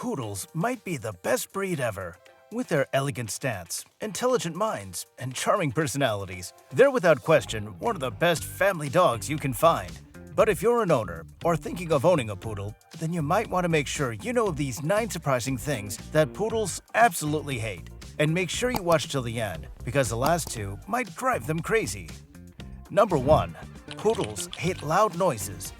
Poodles might be the best breed ever. With their elegant stance, intelligent minds, and charming personalities, they're without question one of the best family dogs you can find. But if you're an owner or thinking of owning a poodle, then you might want to make sure you know these 9 surprising things that poodles absolutely hate. And make sure you watch till the end, because the last 2 might drive them crazy. Number 1. Poodles hate loud noises.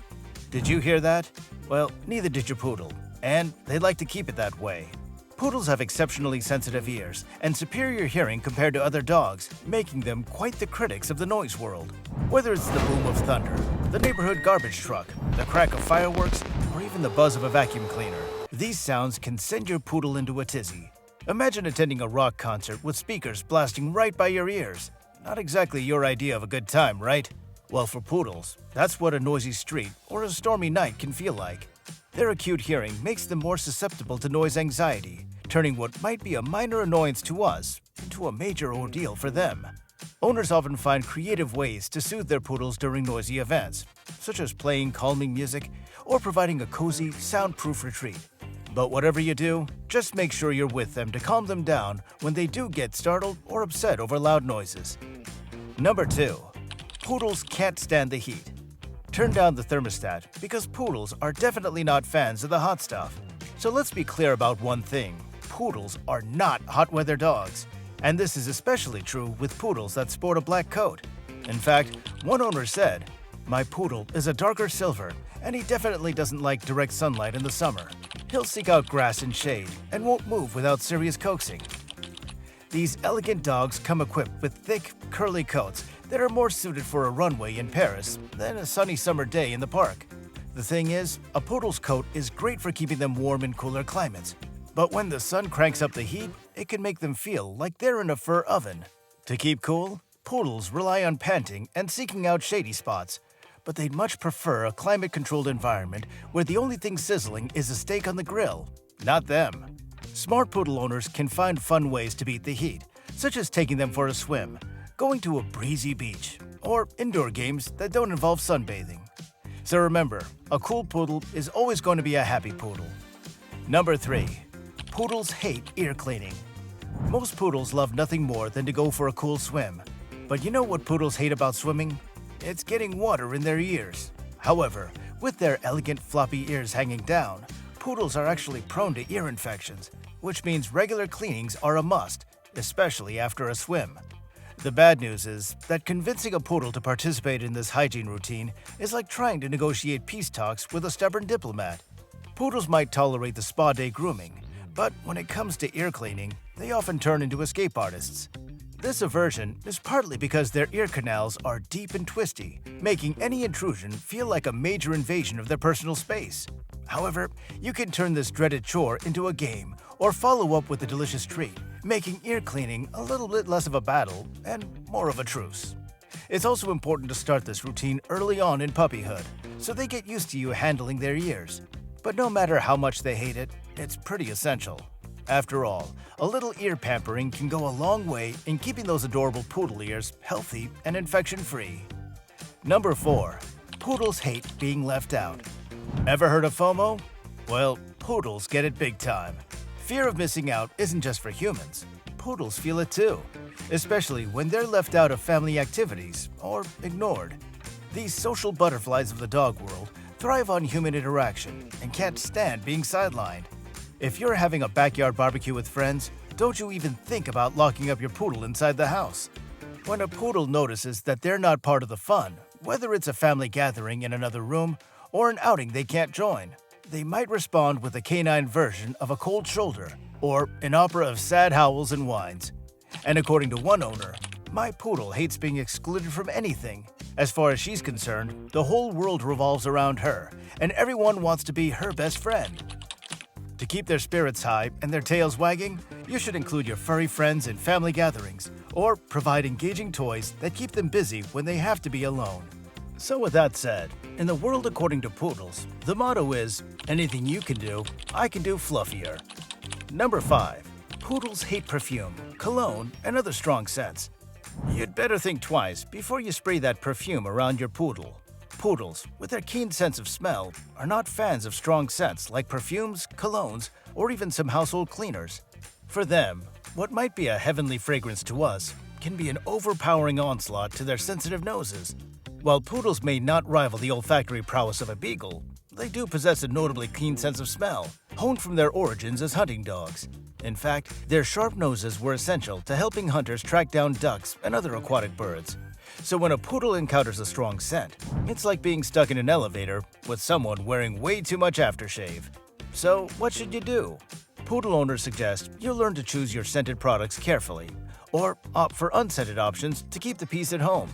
Did you hear that? Well, neither did your poodle, and they'd like to keep it that way. Poodles have exceptionally sensitive ears and superior hearing compared to other dogs, making them quite the critics of the noise world. Whether it's the boom of thunder, the neighborhood garbage truck, the crack of fireworks, or even the buzz of a vacuum cleaner, these sounds can send your poodle into a tizzy. Imagine attending a rock concert with speakers blasting right by your ears. Not exactly your idea of a good time, right? Well, for poodles, that's what a noisy street or a stormy night can feel like. Their acute hearing makes them more susceptible to noise anxiety, turning what might be a minor annoyance to us into a major ordeal for them. Owners often find creative ways to soothe their poodles during noisy events, such as playing calming music or providing a cozy, soundproof retreat. But whatever you do, just make sure you're with them to calm them down when they do get startled or upset over loud noises. Number 2. Poodles can't stand the heat. Turn down the thermostat because poodles are definitely not fans of the hot stuff. So let's be clear about one thing. Poodles are not hot weather dogs. And this is especially true with poodles that sport a black coat. In fact, one owner said, "My poodle is a darker silver, and he definitely doesn't like direct sunlight in the summer. He'll seek out grass and shade and won't move without serious coaxing." These elegant dogs come equipped with thick, curly coats that are more suited for a runway in Paris than a sunny summer day in the park. The thing is, a poodle's coat is great for keeping them warm in cooler climates. But when the sun cranks up the heat, it can make them feel like they're in a fur oven. To keep cool, poodles rely on panting and seeking out shady spots. But they'd much prefer a climate-controlled environment where the only thing sizzling is a steak on the grill. Not them. Smart poodle owners can find fun ways to beat the heat, such as taking them for a swim, going to a breezy beach, or indoor games that don't involve sunbathing. So remember, a cool poodle is always going to be a happy poodle. Number 3. Poodles hate ear cleaning. Most poodles love nothing more than to go for a cool swim. But you know what poodles hate about swimming? It's getting water in their ears. However, with their elegant floppy ears hanging down, poodles are actually prone to ear infections, which means regular cleanings are a must, especially after a swim. The bad news is that convincing a poodle to participate in this hygiene routine is like trying to negotiate peace talks with a stubborn diplomat. Poodles might tolerate the spa day grooming, but when it comes to ear cleaning, they often turn into escape artists. This aversion is partly because their ear canals are deep and twisty, making any intrusion feel like a major invasion of their personal space. However, you can turn this dreaded chore into a game or follow up with a delicious treat, making ear cleaning a little bit less of a battle and more of a truce. It's also important to start this routine early on in puppyhood, so they get used to you handling their ears. But no matter how much they hate it, it's pretty essential. After all, a little ear pampering can go a long way in keeping those adorable poodle ears healthy and infection-free. Number 4. Poodles hate being left out. Ever heard of FOMO? Well, poodles get it big time. Fear of missing out isn't just for humans. Poodles feel it too, especially when they're left out of family activities or ignored. These social butterflies of the dog world thrive on human interaction and can't stand being sidelined. If you're having a backyard barbecue with friends, don't you even think about locking up your poodle inside the house. When a poodle notices that they're not part of the fun, whether it's a family gathering in another room or an outing they can't join, they might respond with a canine version of a cold shoulder or an opera of sad howls and whines. And according to one owner, "My poodle hates being excluded from anything. As far as she's concerned, the whole world revolves around her, and everyone wants to be her best friend." To keep their spirits high and their tails wagging, you should include your furry friends in family gatherings, or provide engaging toys that keep them busy when they have to be alone. So with that said, in the world according to poodles, the motto is, anything you can do, I can do fluffier. Number 5. Poodles hate perfume, cologne, and other strong scents. You'd better think twice before you spray that perfume around your poodle. Poodles, with their keen sense of smell, are not fans of strong scents like perfumes, colognes, or even some household cleaners. For them, what might be a heavenly fragrance to us can be an overpowering onslaught to their sensitive noses. While poodles may not rival the olfactory prowess of a beagle, they do possess a notably keen sense of smell, honed from their origins as hunting dogs. In fact, their sharp noses were essential to helping hunters track down ducks and other aquatic birds. So when a poodle encounters a strong scent, it's like being stuck in an elevator with someone wearing way too much aftershave. So what should you do? Poodle owners suggest you learn to choose your scented products carefully, or opt for unscented options to keep the peace at home.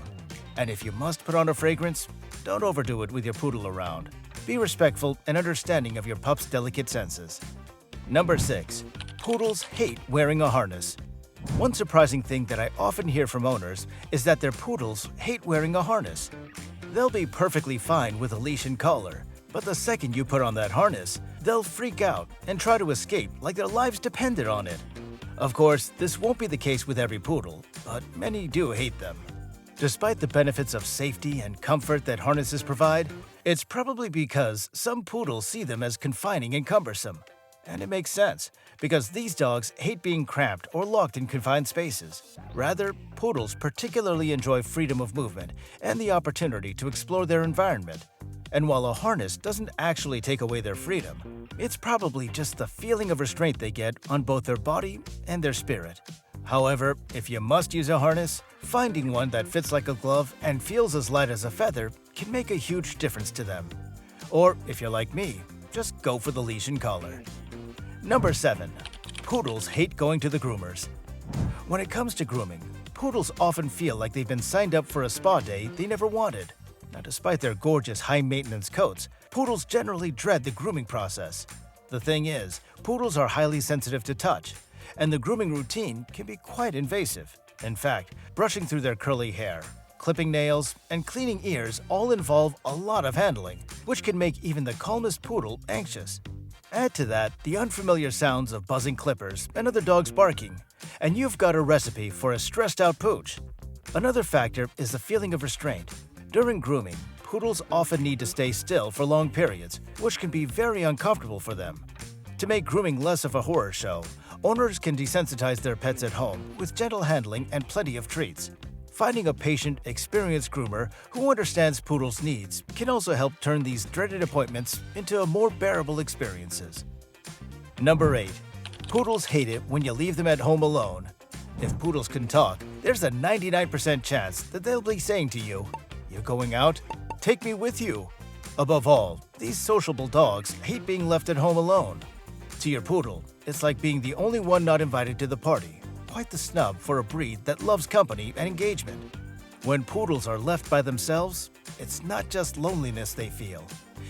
And if you must put on a fragrance, don't overdo it with your poodle around. Be respectful and understanding of your pup's delicate senses. Number 6. Poodles hate wearing a harness. One surprising thing that I often hear from owners is that their poodles hate wearing a harness. They'll be perfectly fine with a leash and collar, but the second you put on that harness, they'll freak out and try to escape like their lives depended on it. Of course, this won't be the case with every poodle, but many do hate them. Despite the benefits of safety and comfort that harnesses provide, it's probably because some poodles see them as confining and cumbersome. And it makes sense, because these dogs hate being cramped or locked in confined spaces. Rather, poodles particularly enjoy freedom of movement and the opportunity to explore their environment. And while a harness doesn't actually take away their freedom, it's probably just the feeling of restraint they get on both their body and their spirit. However, if you must use a harness, finding one that fits like a glove and feels as light as a feather can make a huge difference to them. Or, if you're like me, just go for the leash and collar. Number 7. Poodles hate going to the groomers. When it comes to grooming, poodles often feel like they've been signed up for a spa day they never wanted. Now, despite their gorgeous high-maintenance coats, poodles generally dread the grooming process. The thing is, poodles are highly sensitive to touch, and the grooming routine can be quite invasive. In fact, brushing through their curly hair, clipping nails, and cleaning ears all involve a lot of handling, which can make even the calmest poodle anxious. Add to that the unfamiliar sounds of buzzing clippers and other dogs barking, and you've got a recipe for a stressed-out pooch. Another factor is the feeling of restraint. During grooming, poodles often need to stay still for long periods, which can be very uncomfortable for them. To make grooming less of a horror show, owners can desensitize their pets at home with gentle handling and plenty of treats. Finding a patient, experienced groomer who understands poodles' needs can also help turn these dreaded appointments into more bearable experiences. Number 8. Poodles hate it when you leave them at home alone. If poodles can talk, there's a 99% chance that they'll be saying to you, "You going out? Take me with you." Above all, these sociable dogs hate being left at home alone. To your poodle, it's like being the only one not invited to the party. Quite the snub for a breed that loves company and engagement. When poodles are left by themselves, it's not just loneliness they feel.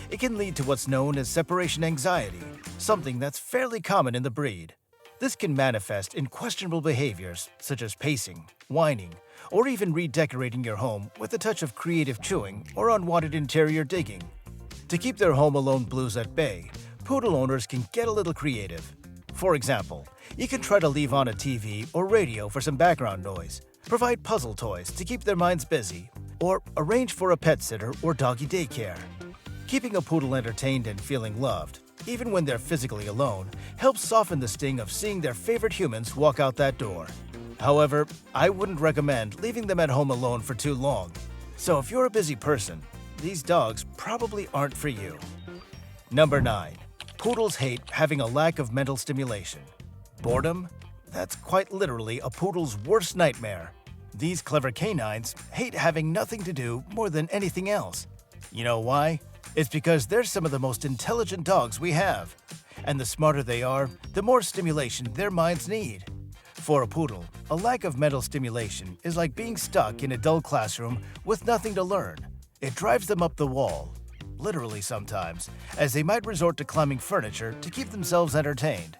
It can lead to what's known as separation anxiety, something that's fairly common in the breed. This can manifest in questionable behaviors such as pacing, whining, or even redecorating your home with a touch of creative chewing or unwanted interior digging. To keep their home alone blues at bay, poodle owners can get a little creative. For example, you can try to leave on a TV or radio for some background noise, provide puzzle toys to keep their minds busy, or arrange for a pet sitter or doggy daycare. Keeping a poodle entertained and feeling loved, even when they're physically alone, helps soften the sting of seeing their favorite humans walk out that door. However, I wouldn't recommend leaving them at home alone for too long. So if you're a busy person, these dogs probably aren't for you. Number 9. Poodles hate having a lack of mental stimulation. Boredom? That's quite literally a poodle's worst nightmare. These clever canines hate having nothing to do more than anything else. You know why? It's because they're some of the most intelligent dogs we have. And the smarter they are, the more stimulation their minds need. For a poodle, a lack of mental stimulation is like being stuck in a dull classroom with nothing to learn. It drives them up the wall, literally sometimes, as they might resort to climbing furniture to keep themselves entertained.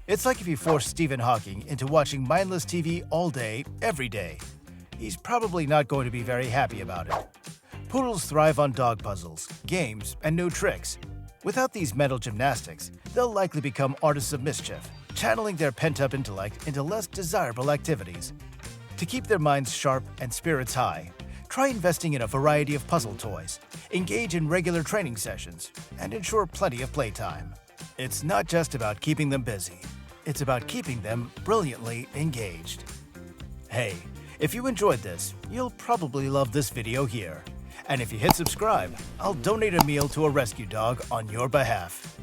It's like if you forced Stephen Hawking into watching mindless TV all day, every day. He's probably not going to be very happy about it. Poodles thrive on dog puzzles, games, and new tricks. Without these mental gymnastics, they'll likely become artists of mischief, channeling their pent-up intellect into less desirable activities. To keep their minds sharp and spirits high, try investing in a variety of puzzle toys, engage in regular training sessions, and ensure plenty of playtime. It's not just about keeping them busy. It's about keeping them brilliantly engaged. Hey, if you enjoyed this, you'll probably love this video here. And if you hit subscribe, I'll donate a meal to a rescue dog on your behalf.